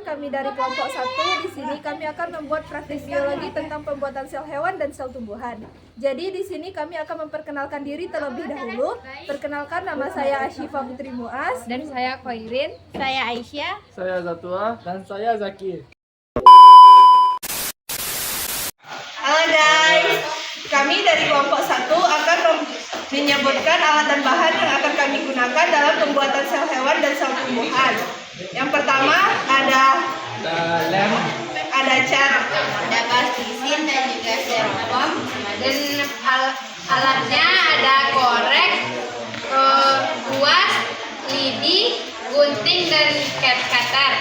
Perkenalkan, kami dari kelompok 1. Di sini kami akan membuat praktik biologi tentang pembuatan sel hewan dan sel tumbuhan. Jadi di sini kami akan memperkenalkan diri terlebih dahulu. Perkenalkan, nama saya Ashifa Putri Muas. Dan saya Khairin. Saya Aisyah. Saya Zatua. Dan saya Zaki. Halo guys, kami dari kelompok 1 akan menyebutkan alat dan bahan yang akan kami gunakan dalam pembuatan sel hewan dan sel tumbuhan. Yang pertama ada lem, ada cat, Ada plastisin dan juga styrofoam. Dan alatnya ada korek, kuas, lidi, gunting, dan cat cutter.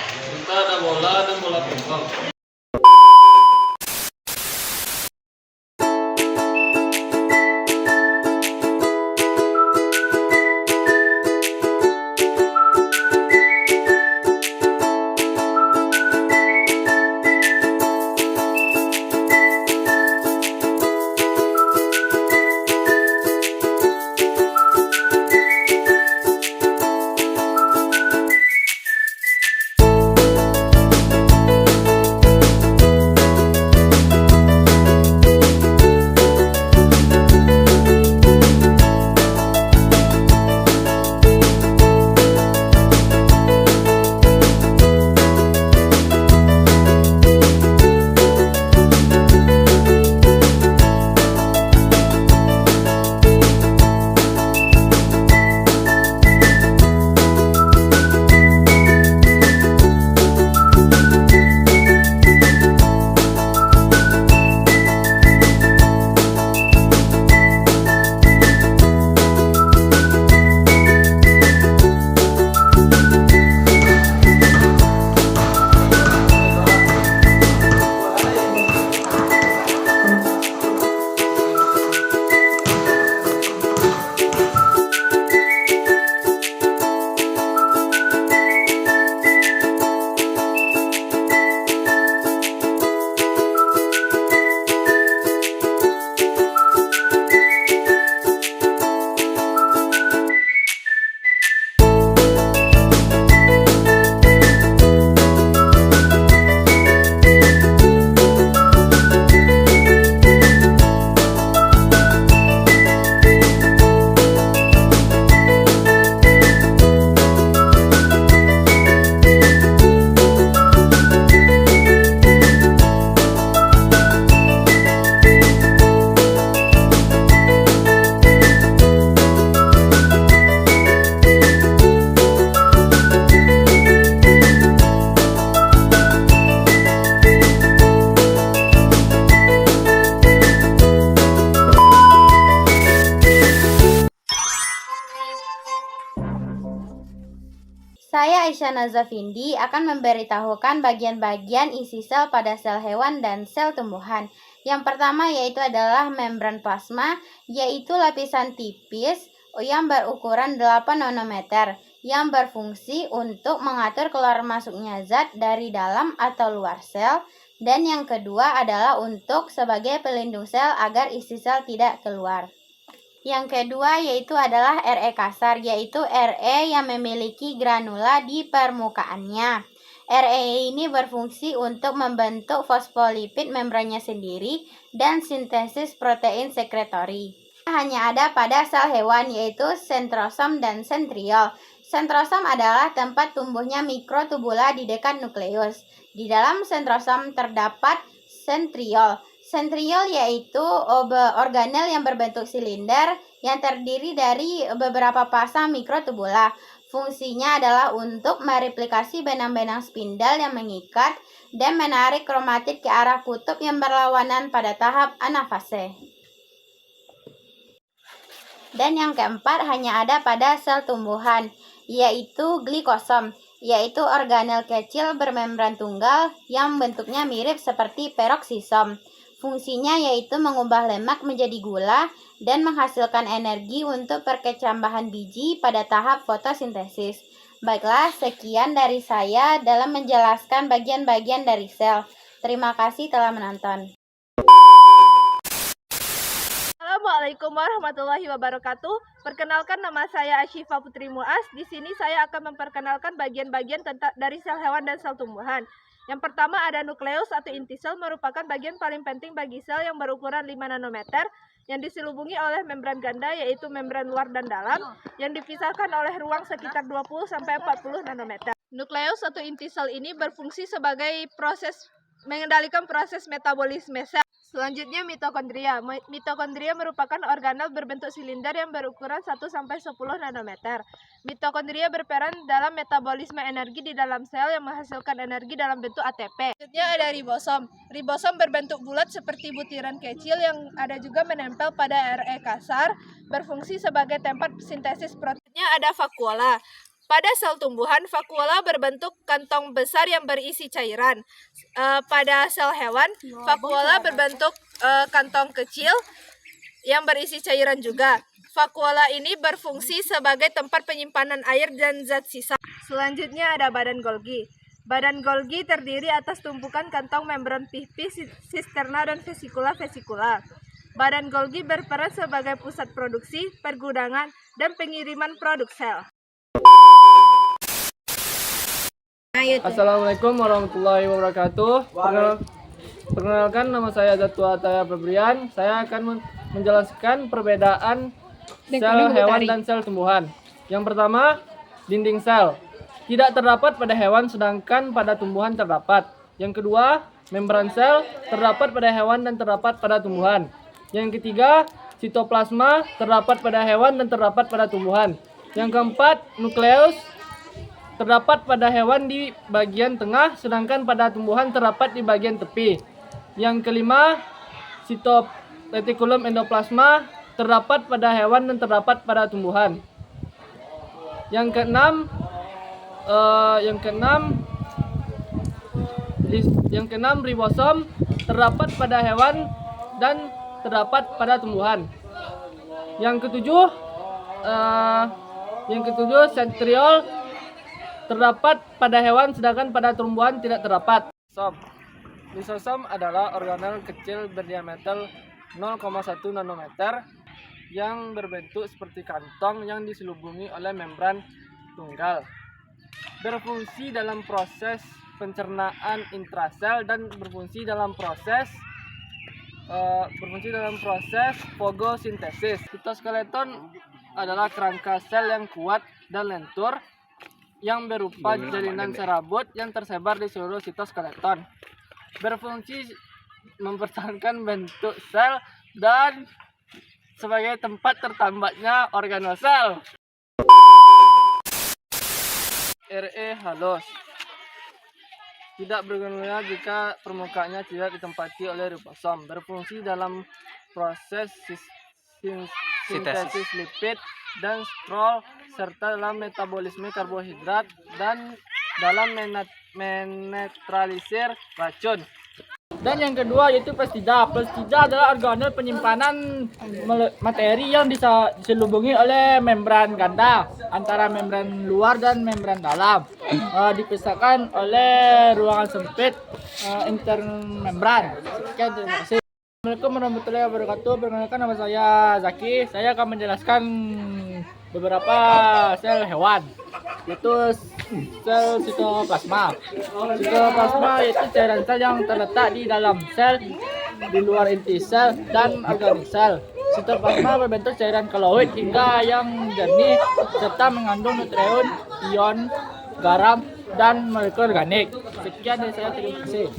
kita ada bola dan bola pingpong. Saya Aisyah Nazafindi akan memberitahukan bagian-bagian isi sel pada sel hewan dan sel tumbuhan. Yang pertama yaitu adalah membran plasma, yaitu lapisan tipis yang berukuran 8 nanometer yang berfungsi untuk mengatur keluar masuknya zat dari dalam atau luar sel. Dan yang kedua adalah untuk sebagai pelindung sel agar isi sel tidak keluar. Yang kedua yaitu adalah Re kasar, yaitu Re yang memiliki granula di permukaannya. Re ini berfungsi untuk membentuk fosfolipid membrannya sendiri dan sintesis protein sekretori. Hanya ada pada sel hewan yaitu sentrosom dan sentriol. Sentrosom adalah tempat tumbuhnya mikrotubula di dekat nukleus. Di dalam sentrosom terdapat sentriol. Sentriol yaitu organel yang berbentuk silinder yang terdiri dari beberapa pasang mikrotubula. Fungsinya adalah untuk mereplikasi benang-benang spindel yang mengikat dan menarik kromatid ke arah kutub yang berlawanan pada tahap anafase. Dan yang keempat hanya ada pada sel tumbuhan, yaitu glikosom, yaitu organel kecil bermembran tunggal yang bentuknya mirip seperti peroksisom. Fungsinya yaitu mengubah lemak menjadi gula dan menghasilkan energi untuk perkecambahan biji pada tahap fotosintesis. Baiklah, sekian dari saya dalam menjelaskan bagian-bagian dari sel. Terima kasih telah menonton. Assalamualaikum warahmatullahi wabarakatuh. Perkenalkan, nama saya Asyifa Putri Muas. Di sini saya akan memperkenalkan bagian-bagian dari sel hewan dan sel tumbuhan. Yang pertama ada nukleus atau inti sel, merupakan bagian paling penting bagi sel yang berukuran 5 nanometer yang diselubungi oleh membran ganda, yaitu membran luar dan dalam, yang dipisahkan oleh ruang sekitar 20-40 nanometer. Nukleus atau inti sel ini berfungsi sebagai mengendalikan proses metabolisme sel. Selanjutnya mitokondria. Mitokondria merupakan organel berbentuk silinder yang berukuran 1-10 nanometer. Mitokondria berperan dalam metabolisme energi di dalam sel yang menghasilkan energi dalam bentuk ATP. Selanjutnya ada ribosom. Ribosom berbentuk bulat seperti butiran kecil yang ada juga menempel pada RE kasar, berfungsi sebagai tempat sintesis protein. Selanjutnya ada vakuola. Pada sel tumbuhan, vakuola berbentuk kantong besar yang berisi cairan. Pada sel hewan, vakuola berbentuk kantong kecil yang berisi cairan juga. Vakuola ini berfungsi sebagai tempat penyimpanan air dan zat sisa. Selanjutnya ada badan Golgi. Badan Golgi terdiri atas tumpukan kantong membran pipih, sisterna, dan vesikula-vesikula. Badan Golgi berperan sebagai pusat produksi, pergudangan, dan pengiriman produk sel. Assalamualaikum warahmatullahi wabarakatuh. Perkenalkan, nama saya Zatua Ataya Febrian. Saya akan menjelaskan perbedaan sel hewan dan sel tumbuhan. Yang pertama, dinding sel. Tidak terdapat pada hewan sedangkan pada tumbuhan terdapat. Yang kedua, membran sel terdapat pada hewan dan terdapat pada tumbuhan. Yang ketiga, sitoplasma terdapat pada hewan dan terdapat pada tumbuhan. Yang keempat, nukleus terdapat pada hewan di bagian tengah, sedangkan pada tumbuhan terdapat di bagian tepi. Yang kelima, retikulum endoplasma terdapat pada hewan dan terdapat pada tumbuhan. Yang keenam, ribosom terdapat pada hewan dan terdapat pada tumbuhan. Yang ketujuh, sentriol terdapat pada hewan sedangkan pada tumbuhan tidak terdapat. Lisosom adalah organel kecil berdiameter 0,1 nanometer yang berbentuk seperti kantong yang diselubungi oleh membran tunggal. Berfungsi dalam proses pencernaan intrasel dan berfungsi dalam proses fotosintesis. Sitoskeleton adalah kerangka sel yang kuat dan lentur yang berupa jalinan serabut yang tersebar di seluruh sitoskeleton. Berfungsi mempertahankan bentuk sel dan sebagai tempat tertambatnya organel sel. RE halus. Tidak berguna jika permukaannya tidak ditempati oleh ribosom. Berfungsi dalam proses sintesis lipid dan sterol serta dalam metabolisme karbohidrat dan dalam menetralisir racun. Dan yang kedua yaitu plastida. Plastida adalah organel penyimpanan materi yang diselubungi oleh membran ganda antara membran luar dan membran dalam. Dipisahkan oleh ruangan sempit intermembran. Sekian, terima kasih. Assalamualaikum warahmatullahi wabarakatuh. Perkenalkan, nama saya Zaki. Saya akan menjelaskan beberapa sel hewan, yaitu sel sitoplasma. Sitoplasma yaitu cairan sel yang terletak di dalam sel, di luar inti sel dan organik sel. Sitoplasma berbentuk cairan koloid hingga yang jernih serta mengandung nukleon, ion, garam, dan molekul organik. Sekian dari saya, terima kasih.